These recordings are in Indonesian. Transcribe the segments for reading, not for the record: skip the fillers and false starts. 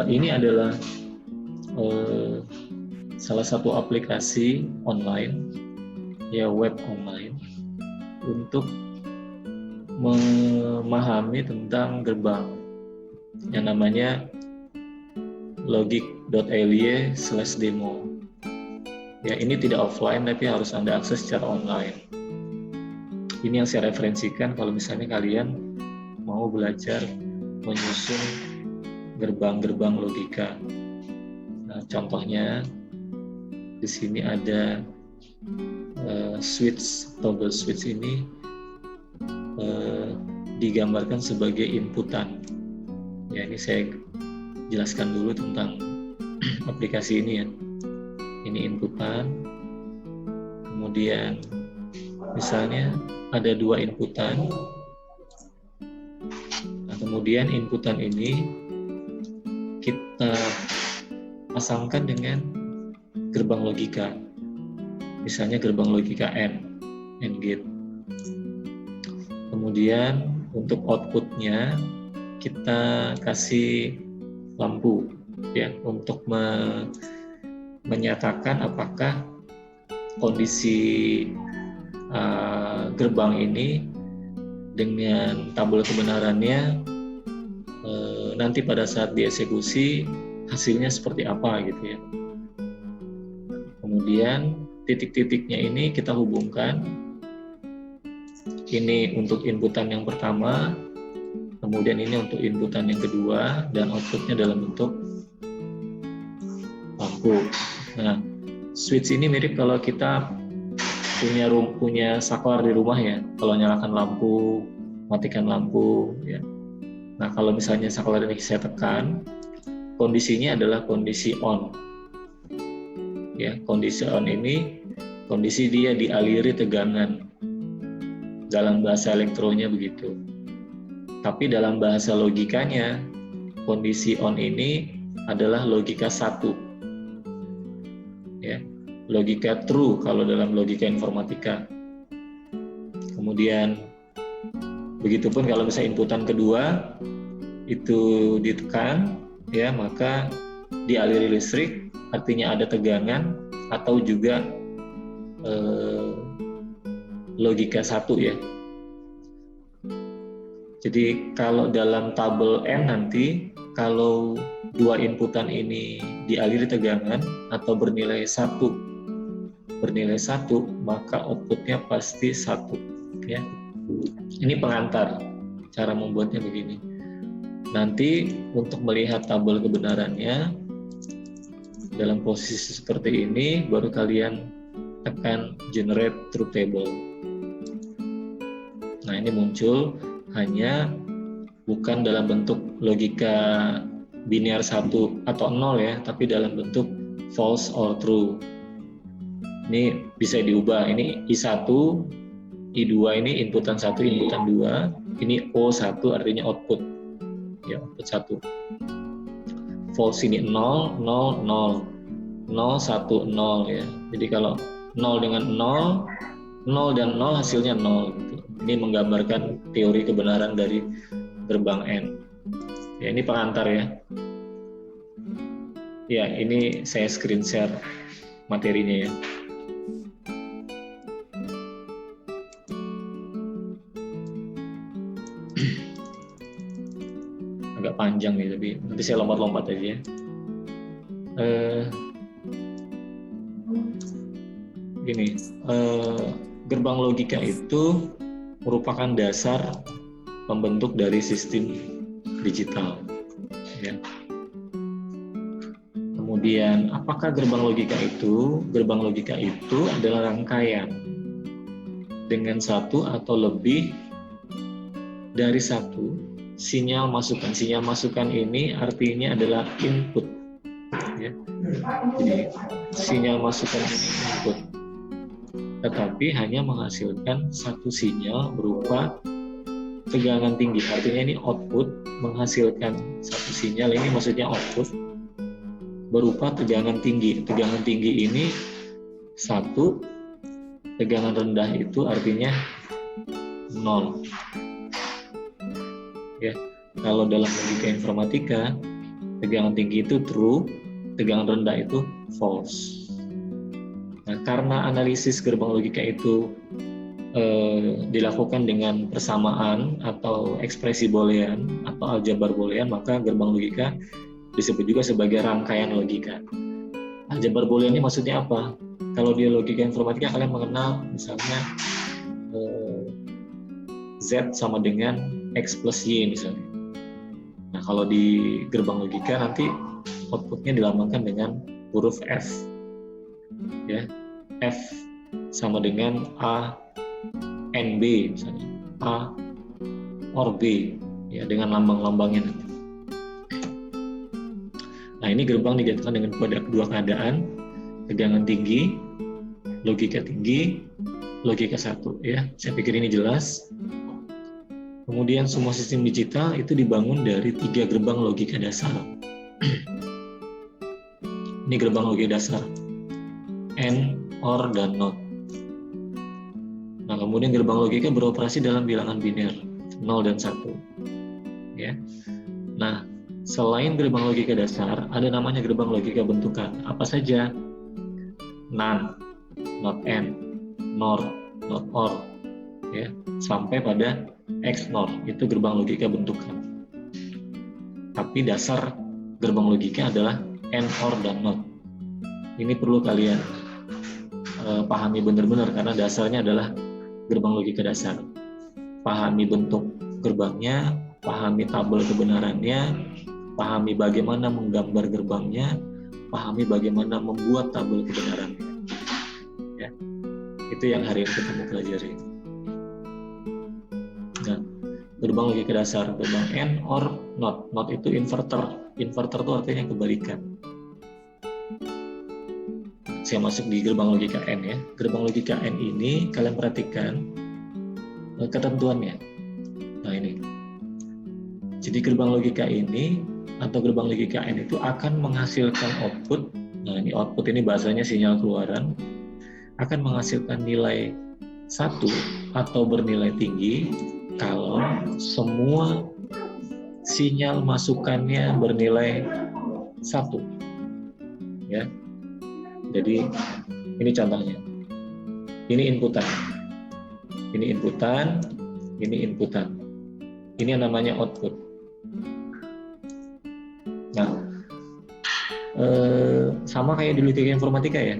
Ini adalah salah satu aplikasi online, ya web online, untuk memahami tentang gerbang yang namanya logic.ly/demo. Ya, ini tidak offline tapi harus Anda akses secara online. Ini yang saya referensikan kalau misalnya kalian mau belajar menyusun gerbang-gerbang logika. Nah, contohnya di sini ada switch, toggle switch ini digambarkan sebagai inputan. Ya, ini saya jelaskan dulu tentang aplikasi ini ya. Ini inputan, kemudian misalnya ada 2 inputan. Nah, kemudian inputan ini kita pasangkan dengan gerbang logika. Misalnya gerbang logika AND gate. Kemudian untuk outputnya kita kasih lampu ya untuk menyatakan apakah kondisi gerbang ini dengan tabel kebenarannya nanti pada saat dieksekusi hasilnya seperti apa gitu ya. Kemudian titik-titiknya ini kita hubungkan. Ini untuk inputan yang pertama, kemudian ini untuk inputan yang kedua, dan outputnya dalam bentuk lampu. Nah, switch ini mirip kalau kita punya saklar di rumah ya. Kalau nyalakan lampu, matikan lampu ya. Nah, kalau misalnya saklar ini saya tekan, kondisinya adalah kondisi on. Ya, kondisi on ini kondisi dia dialiri tegangan. Dalam bahasa elektronya begitu. Tapi dalam bahasa logikanya, kondisi on ini adalah logika 1. Ya, logika true kalau dalam logika informatika. Kemudian begitupun kalau misalnya inputan kedua itu ditekan, ya maka dialiri listrik, artinya ada tegangan atau juga logika 1 ya. Jadi kalau dalam tabel N nanti, kalau 2 inputan ini dialiri tegangan atau bernilai 1, maka outputnya pasti 1 ya. Ini pengantar, cara membuatnya begini. Nanti untuk melihat tabel kebenarannya dalam posisi seperti ini, baru kalian tekan generate truth table. Nah, ini muncul hanya bukan dalam bentuk logika biner 1 atau 0 ya, tapi dalam bentuk false or true. Ini bisa diubah. Ini I1, I2 ini inputan 1, inputan 2. Ini O1 artinya output. Ya, output 1. False ini 0, 0, 0. 0, 1, 0 ya. Jadi kalau 0 dengan 0, 0 dan 0 hasilnya 0 gitu. Ini menggambarkan teori kebenaran dari gerbang N. Ya, ini pengantar ya. Ya, ini saya screen share materinya ya. Agak panjang nih, tapi nanti saya lompat-lompat aja ya. Gini, gerbang logika itu merupakan dasar pembentuk dari sistem digital. Ya. Kemudian, apakah gerbang logika itu? Gerbang logika itu adalah rangkaian dengan 1 atau lebih dari 1 sinyal masukan. Sinyal masukan ini artinya adalah input. Ya. Jadi, sinyal masukan ini input. Tetapi hanya menghasilkan 1 sinyal berupa tegangan tinggi. Artinya ini output menghasilkan 1 sinyal, ini maksudnya output berupa tegangan tinggi. Tegangan tinggi ini 1, tegangan rendah itu artinya 0. Ya, kalau dalam logika informatika Tegangan tinggi itu true, tegangan rendah itu false. Nah, karena analisis gerbang logika itu dilakukan dengan persamaan atau ekspresi boolean atau aljabar boolean, maka gerbang logika disebut juga sebagai rangkaian logika. Aljabar boolean ini maksudnya apa? Kalau di logika informatika kalian mengenal misalnya Z sama dengan X plus Y misalnya. Nah, kalau di gerbang logika nanti outputnya dilambangkan dengan huruf F. Ya, F sama dengan A NB misalnya, A or B, ya, dengan lambang-lambangnya. Nah, ini gerbang dijatuhkan dengan dua keadaan, tegangan tinggi, logika tinggi, logika 1, ya. Saya pikir ini jelas. Kemudian semua sistem digital itu dibangun dari 3 gerbang logika dasar. Ini gerbang logika dasar, AND, OR, dan NOT. Nah, kemudian gerbang logika beroperasi dalam bilangan biner 0 dan 1. Ya. Nah, selain gerbang logika dasar, ada namanya gerbang logika bentukan. Apa saja? NAND, NOT AND, NOR, NOT OR, ya, sampai pada XNOR, itu gerbang logika bentukan. Tapi dasar gerbang logika adalah AND, OR, dan NOT. Ini perlu kalian pahami benar-benar karena dasarnya adalah gerbang logika dasar. Pahami bentuk gerbangnya, pahami tabel kebenarannya, pahami bagaimana menggambar gerbangnya, pahami bagaimana membuat tabel kebenarannya. Ya, itu yang hari ini kita mau pelajari. Nah, gerbang logika dasar, gerbang AND, OR, NOT. NOT itu inverter. Inverter itu artinya kebalikan. Saya masuk di gerbang logika N, ya. Gerbang logika N ini kalian perhatikan ketentuannya. Nah, ini. Jadi gerbang logika ini atau gerbang logika N itu akan menghasilkan output. Nah, ini output ini bahasanya sinyal keluaran, akan menghasilkan nilai 1 atau bernilai tinggi kalau semua sinyal masukannya bernilai 1. Ya. Jadi ini contohnya. Ini inputan. Ini inputan, ini inputan. Ini yang namanya output. Nah, sama kayak di logika informatika ya.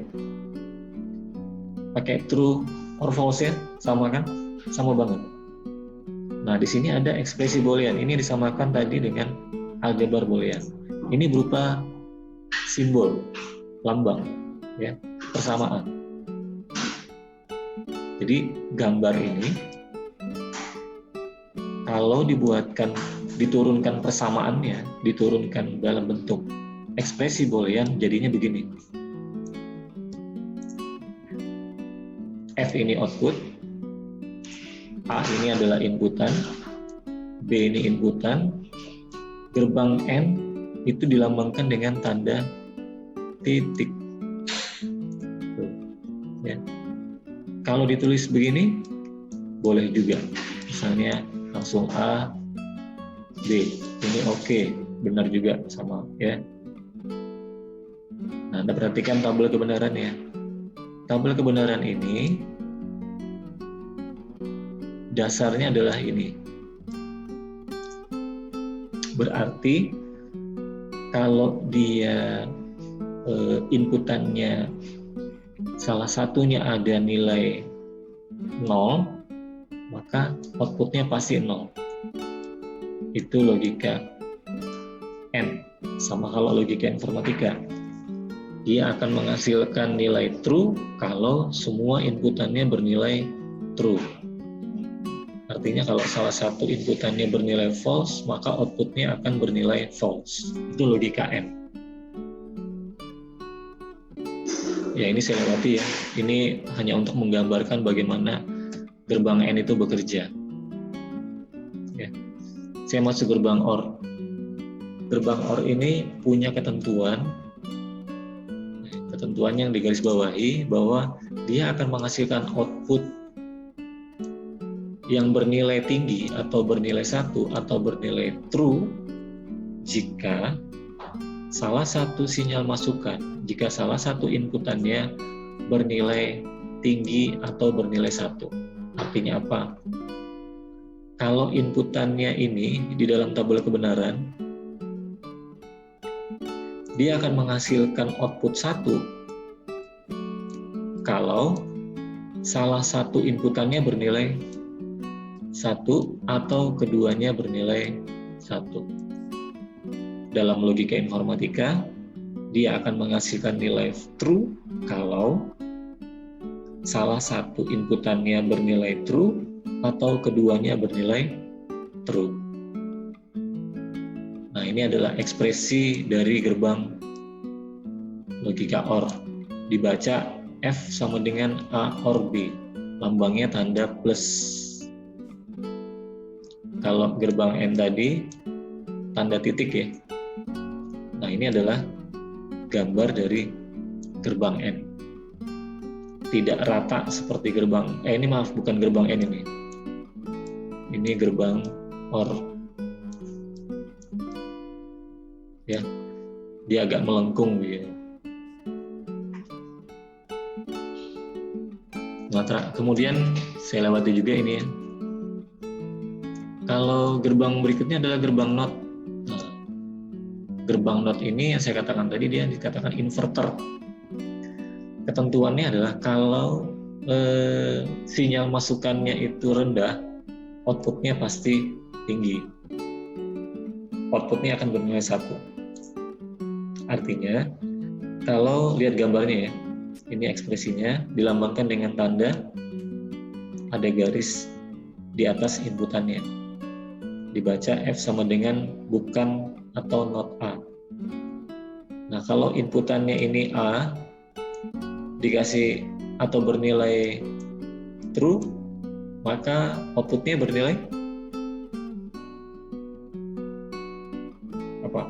Pakai true or false ya, sama kan? Sama banget. Nah, di sini ada ekspresi boolean. Ini disamakan tadi dengan aljabar boolean. Ini berupa simbol, lambang, ya, persamaan. Jadi gambar ini kalau diturunkan persamaannya, diturunkan dalam bentuk ekspresi boolean, jadinya begini. F ini output, A ini adalah inputan, B ini inputan, gerbang N itu dilambangkan dengan tanda titik. Ya. Kalau ditulis begini, boleh juga. Misalnya langsung A, B. Ini oke, benar juga sama, ya. Nah, Anda perhatikan tabel kebenaran ya. Tabel kebenaran ini dasarnya adalah ini. Berarti kalau dia inputannya salah satunya ada nilai 0, maka outputnya pasti 0. Itu logika N. Sama kalau logika informatika, dia akan menghasilkan nilai true kalau semua inputannya bernilai true. Artinya kalau salah satu inputannya bernilai false, maka outputnya akan bernilai false. Itu logika N. Ya, ini saya lewati ya. Ini hanya untuk menggambarkan bagaimana gerbang N itu bekerja. Ya. Saya masuk gerbang OR. Gerbang OR ini punya ketentuan yang digarisbawahi bahwa dia akan menghasilkan output yang bernilai tinggi atau bernilai 1 atau bernilai true jika salah satu sinyal masukan jika salah satu inputannya bernilai tinggi atau bernilai 1. Artinya apa? Kalau inputannya ini di dalam tabel kebenaran, dia akan menghasilkan output 1 kalau salah satu inputannya bernilai 1 atau keduanya bernilai 1. Dalam logika informatika, dia akan menghasilkan nilai true kalau salah satu inputannya bernilai true atau keduanya bernilai true. Nah, ini adalah ekspresi dari gerbang logika OR. Dibaca F sama dengan A OR B. Lambangnya tanda plus. Kalau gerbang N tadi tanda titik ya. Nah, ini adalah gambar dari gerbang N. Tidak rata seperti gerbang bukan gerbang N ini. Ini gerbang OR. Ya. Dia agak melengkung gitu. Nah, kemudian saya lewati juga ini ya. Kalau gerbang berikutnya adalah gerbang NOT. Nah, gerbang NOT ini yang saya katakan tadi dia dikatakan inverter. Ketentuannya adalah kalau sinyal masukannya itu rendah, outputnya pasti tinggi. Outputnya akan bernilai 1. Artinya, kalau lihat gambarnya ya, ini ekspresinya dilambangkan dengan tanda ada garis di atas inputannya. Dibaca F sama dengan bukan atau not A. Nah, kalau inputannya ini A, dikasih atau bernilai true, maka outputnya bernilai apa?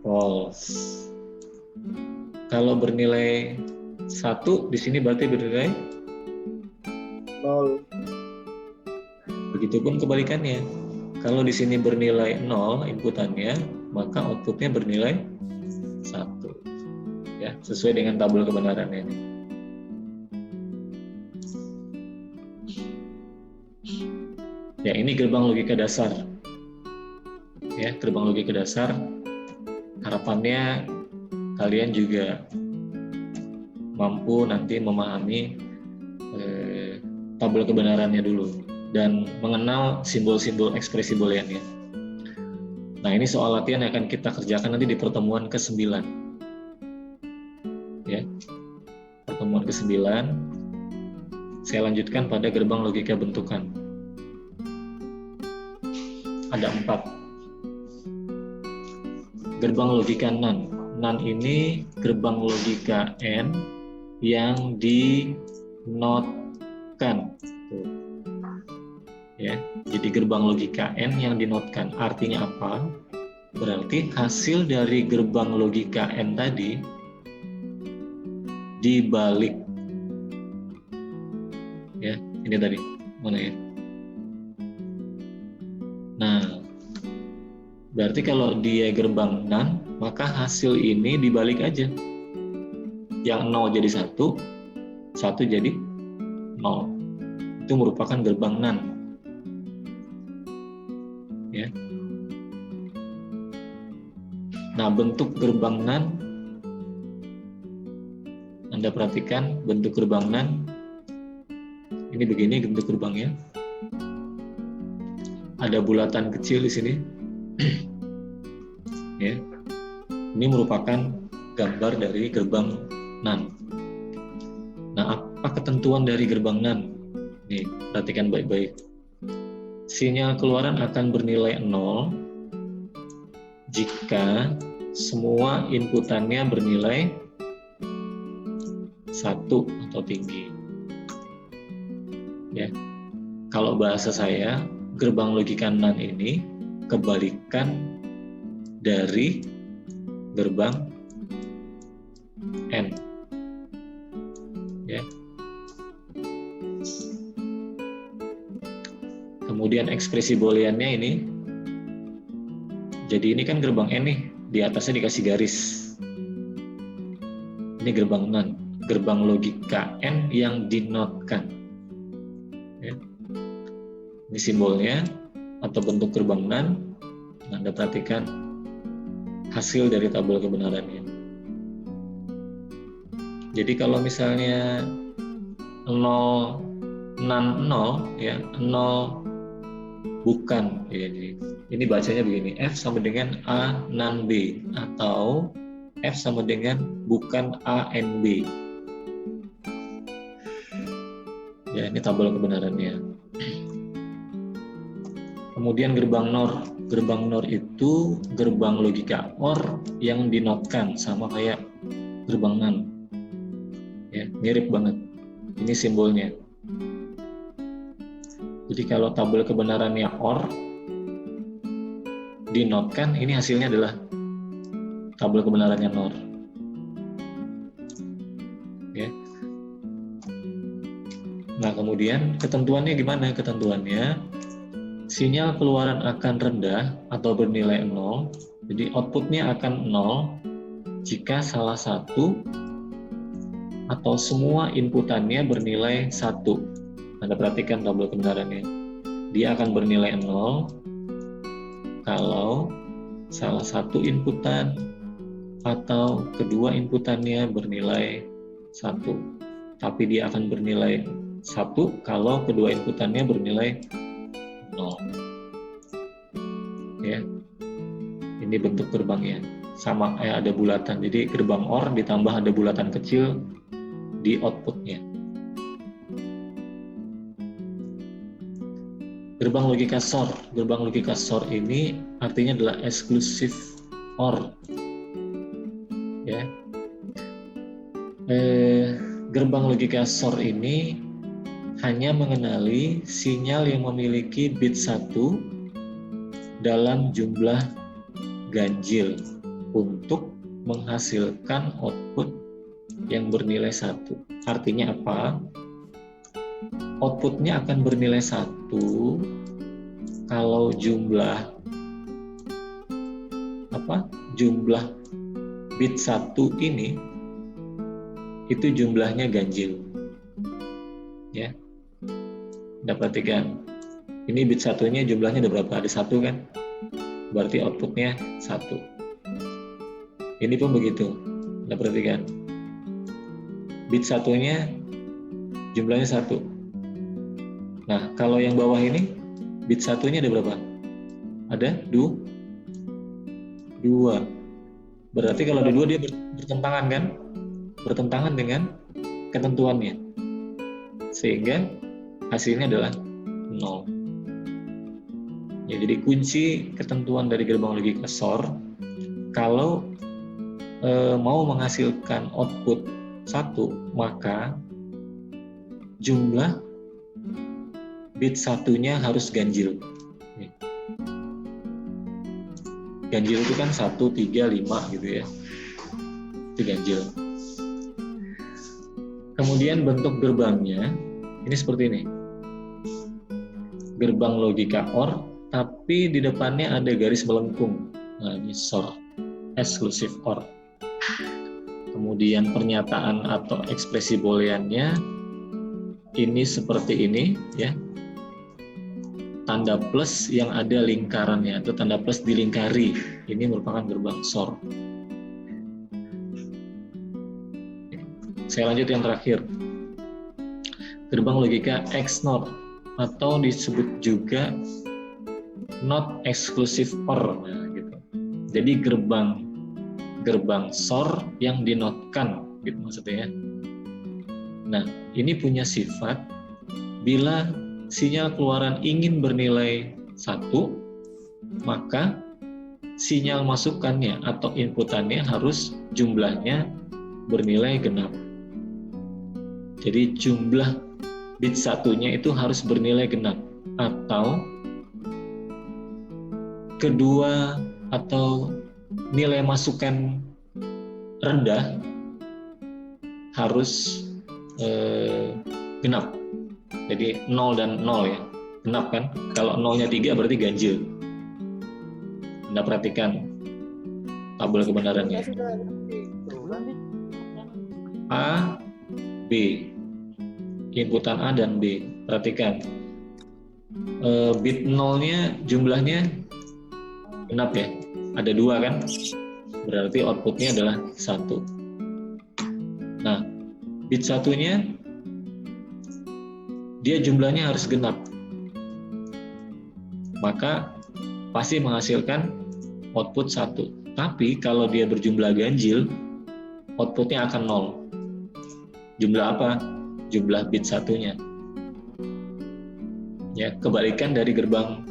False. Kalau bernilai 1 di sini berarti bernilai 0. Begitupun kebalikannya. Kalau di sini bernilai 0 inputannya, maka outputnya bernilai 1. Ya, sesuai dengan tabel kebenarannya ini. Ya, ini gerbang logika dasar. Ya, gerbang logika dasar. Harapannya kalian juga mampu nanti memahami tabel kebenarannya dulu dan mengenal simbol-simbol ekspresi booleannya. Nah, ini soal latihan yang akan kita kerjakan nanti di pertemuan ke-9. Ya. Pertemuan ke-9 saya lanjutkan pada gerbang logika bentukan. Ada 4. Gerbang logika NaN. NaN ini gerbang logika N yang dinotkan. Ya, jadi gerbang logika N yang dinotkan. Artinya apa? Berarti hasil dari gerbang logika N tadi dibalik. Ya, ini tadi. Mana ya? Nah, berarti kalau dia gerbang NaN, maka hasil ini dibalik aja. Yang 0 jadi 1, 1 jadi 0. Itu merupakan gerbang NaN. Ya. Nah, bentuk gerbang NaN, Anda perhatikan bentuk gerbang NaN. Ini begini bentuk gerbangnya. Ada bulatan kecil di sini. Ya. Ini merupakan gambar dari gerbang NaN. Nah, apa ketentuan dari gerbang NaN? Nih, perhatikan baik-baik. Sinyal keluaran akan bernilai 0 jika semua inputannya bernilai 1 atau tinggi. Ya. Kalau bahasa saya, gerbang logika NaN ini kebalikan dari gerbang N. Ya. Kemudian ekspresi booleannya ini Jadi ini kan gerbang N nih, di atasnya dikasih garis. Ini gerbang NaN, gerbang logika N yang dinotkan. Ya. Ini simbolnya atau bentuk gerbang NaN. Nah, Anda perhatikan hasil dari tabel kebenarannya. Jadi kalau misalnya 0 NaN 0 ya, 0 bukan ya, ini bacanya begini, F sama dengan A NaN B atau F sama dengan bukan A N B. Ya, ini tabel kebenarannya. Kemudian gerbang NOR. Gerbang NOR itu gerbang logika OR yang dinotkan, sama kayak gerbang NaN. Ya, mirip banget. Ini simbolnya. Jadi kalau tabel kebenarannya OR dinotkan, ini hasilnya adalah tabel kebenarannya NOR. Ya. Nah, kemudian ketentuannya gimana? Ketentuannya, sinyal keluaran akan rendah atau bernilai 0, jadi outputnya akan 0 jika salah satu atau semua inputannya bernilai 1. Anda perhatikan tabel kebenarannya. Dia akan bernilai 0 kalau salah satu inputan atau kedua inputannya bernilai 1. Tapi dia akan bernilai 1 kalau kedua inputannya bernilai 0. Ya. Ini bentuk gerbangnya. Sama kayak ada bulatan. Jadi gerbang OR ditambah ada bulatan kecil di outputnya. Gerbang logika SOR. Gerbang logika SOR ini artinya adalah eksklusif OR. Ya. Gerbang logika SOR ini hanya mengenali sinyal yang memiliki bit 1 dalam jumlah ganjil untuk menghasilkan output yang bernilai 1. Artinya apa? Outputnya akan bernilai 1 kalau jumlah bit 1 ini itu jumlahnya ganjil. Ya. Anda perhatikan. Ini bit 1-nya jumlahnya ada berapa? Ada 1 kan? Berarti outputnya 1. Ini pun begitu. Anda perhatikan. Bit 1-nya jumlahnya 1. Nah, kalau yang bawah ini, bit 1-nya ada berapa? Ada 2. Berarti kalau ada 2 dia bertentangan kan? Bertentangan dengan ketentuannya. Sehingga hasilnya adalah 0. Ya, jadi kunci ketentuan dari gerbang logika SOR, kalau mau menghasilkan output 1, maka jumlah bit 1-nya harus ganjil. Ganjil itu kan 1, 3, 5 gitu ya. Itu ganjil. Kemudian bentuk gerbangnya ini seperti ini. Gerbang logika OR, tapi di depannya ada garis melengkung. Nah, ini SOR, eksklusif OR. Kemudian pernyataan atau ekspresi booleannya ini seperti ini ya. Tanda plus yang ada lingkarannya atau tanda plus dilingkari. Ini merupakan gerbang SOR. Saya lanjut yang terakhir. Gerbang logika XNOR atau disebut juga not exclusive OR. Nah, gitu. Jadi gerbang SOR yang dinotkan gitu maksudnya. Nah, ini punya sifat bila sinyal keluaran ingin bernilai 1, maka sinyal masukannya atau inputannya harus jumlahnya bernilai genap. Jadi jumlah bit 1-nya itu harus bernilai genap, atau kedua atau nilai masukan rendah harus genap. Jadi 0 dan 0 ya, genap kan? Kalau 0-nya 3 berarti ganjil. Anda perhatikan tabel kebenarannya. A, B. Inputan A dan B. Perhatikan. Bit 0-nya jumlahnya genap ya. Ada 2 kan? Berarti outputnya adalah 1. Nah, bit 1-nya dia jumlahnya harus genap. Maka pasti menghasilkan output 1. Tapi kalau dia berjumlah ganjil, outputnya akan 0. Jumlah apa? Jumlah bit 1-nya. Ya, kebalikan dari gerbang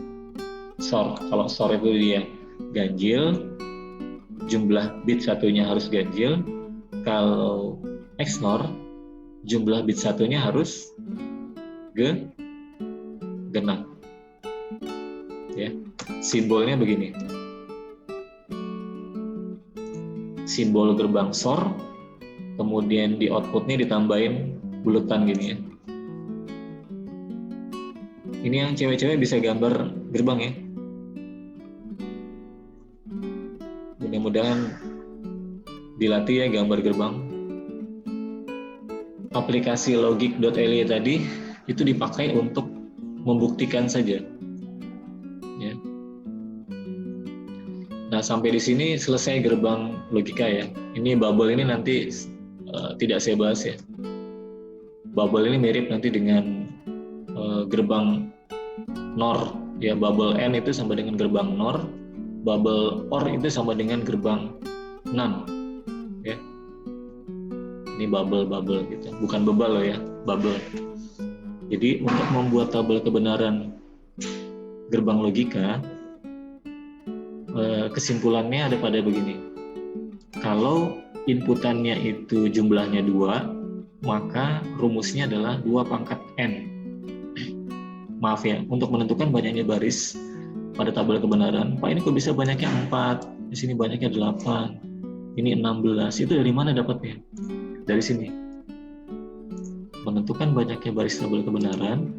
SOR. Kalau SOR itu dia ganjil, jumlah bit 1-nya harus ganjil. Kalau XNOR, jumlah bit 1-nya harus genap. Ya, simbolnya begini. Simbol gerbang SOR, kemudian di outputnya ditambahin buletan gini ya. Ini yang cewek-cewek bisa gambar gerbang ya. Mudah-mudahan dilatih ya gambar gerbang. Aplikasi logic.ly tadi itu dipakai untuk membuktikan saja. Ya. Nah, sampai di sini selesai gerbang logika ya. Ini bubble ini nanti tidak saya bahas ya. Bubble ini mirip nanti dengan gerbang NOR ya. Bubble N itu sama dengan gerbang NOR, bubble OR itu sama dengan gerbang NAND ya. Ini bubble gitu, bukan bebal loh ya, bubble. Jadi untuk membuat tabel kebenaran gerbang logika, kesimpulannya ada pada begini. Kalau inputannya itu jumlahnya 2, maka rumusnya adalah 2 pangkat N. Maaf ya, untuk menentukan banyaknya baris pada tabel kebenaran, Pak ini kok bisa banyaknya 4, di sini banyaknya 8, ini 16, itu dari mana dapatnya? Dari sini. Menentukan banyaknya baris tabel kebenaran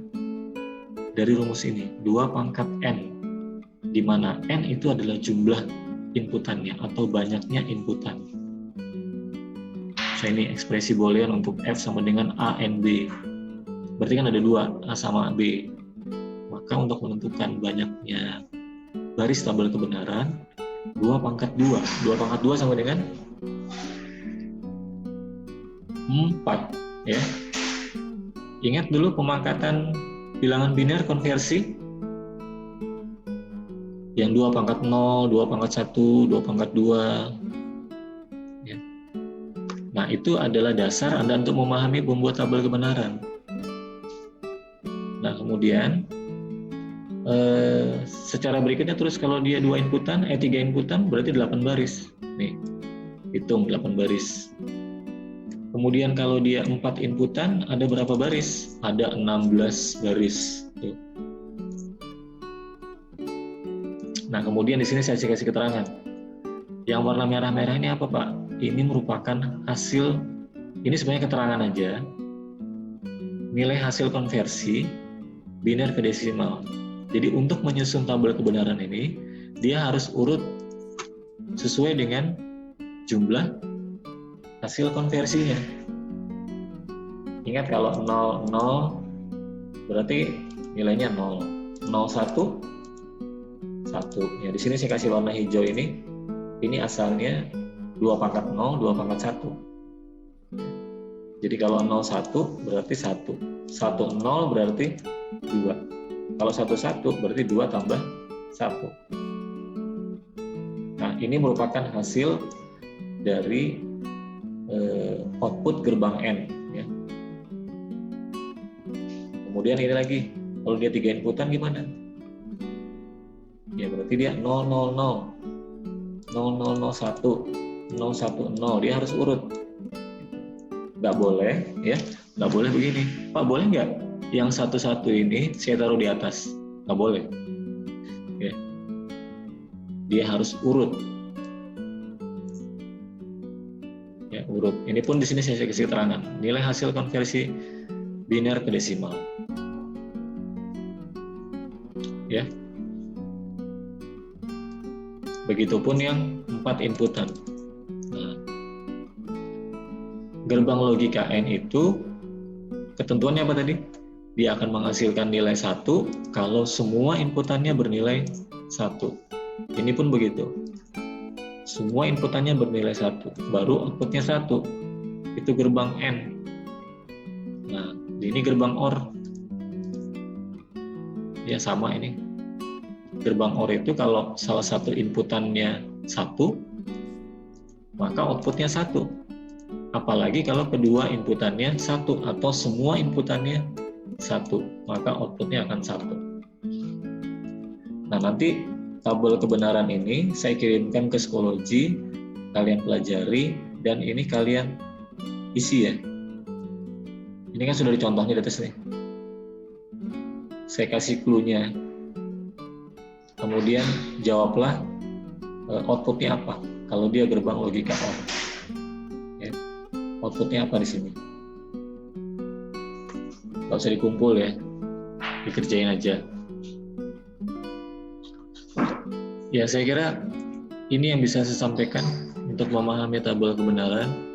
dari rumus ini, 2 pangkat N, di mana N itu adalah jumlah inputannya atau banyaknya inputan. So, ini ekspresi boolean untuk F sama dengan A N B. Berarti kan ada 2, A sama B. Maka untuk menentukan banyaknya baris tabel kebenaran, 2 pangkat 2. 2 pangkat 2 sama dengan 4. Ya. Ingat dulu pemangkatan bilangan biner konversi? Yang 2 pangkat 0, 2 pangkat 1, 2 pangkat 2. Ya. Nah, itu adalah dasar Anda untuk memahami membuat tabel kebenaran. Nah, kemudian secara berikutnya terus kalau dia 2 inputan, 3 inputan berarti 8 baris. Nih, hitung 8 baris. Kemudian kalau dia 4 inputan, ada berapa baris? Ada 16 baris. Tuh. Nah, kemudian di sini saya kasih keterangan. Yang warna merah-merah ini apa, Pak? Ini merupakan hasil, ini sebenarnya keterangan aja, nilai hasil konversi biner ke desimal. Jadi untuk menyusun tabel kebenaran ini, dia harus urut sesuai dengan jumlah hasil konversinya. Ingat kalau 0, 0 berarti nilainya 0. 0, 1, 1. Ya, di sini saya kasih warna hijau ini asalnya 2 pangkat 0, 2 pangkat 1. Jadi kalau 0, 1 berarti 1. 1, 0 berarti 2. Kalau 1, 1 berarti 2 tambah 1. Nah, ini merupakan hasil dari output gerbang N. Ya. Kemudian ini lagi, kalau dia 3 inputan gimana? Ya berarti dia 0, 0, 0, 0, 0, 0, 1, 0, 1, 0. Dia harus urut. Nggak boleh, ya, nggak boleh begini. Pak, boleh nggak yang 1, 1 ini saya taruh di atas? Nggak boleh. Ya. Dia harus urut. Ya, urut. Ini pun di sini saya kasih keterangan. Nilai hasil konversi biner ke desimal. Ya. Begitupun yang 4 inputan. Nah, gerbang logika AND itu ketentuannya apa tadi? Dia akan menghasilkan nilai 1 kalau semua inputannya bernilai 1. Ini pun begitu. Semua inputannya bernilai 1, baru outputnya 1. Itu gerbang AND. Nah, ini gerbang OR. Ya sama ini. Gerbang OR itu kalau salah satu inputannya 1, maka outputnya 1. Apalagi kalau kedua inputannya 1 atau semua inputannya 1, maka outputnya akan 1. Nah, nanti tabel kebenaran ini saya kirimkan ke psikologi, kalian pelajari, dan ini kalian isi ya. Ini kan sudah dicontohnya di atas nih. Saya kasih clue-nya. Kemudian jawablah outputnya apa kalau dia gerbang logika OR. Ya. Outputnya apa di sini? Nggak usah dikumpul ya, dikerjain aja. Ya, saya kira ini yang bisa saya sampaikan untuk memahami tabel kebenaran.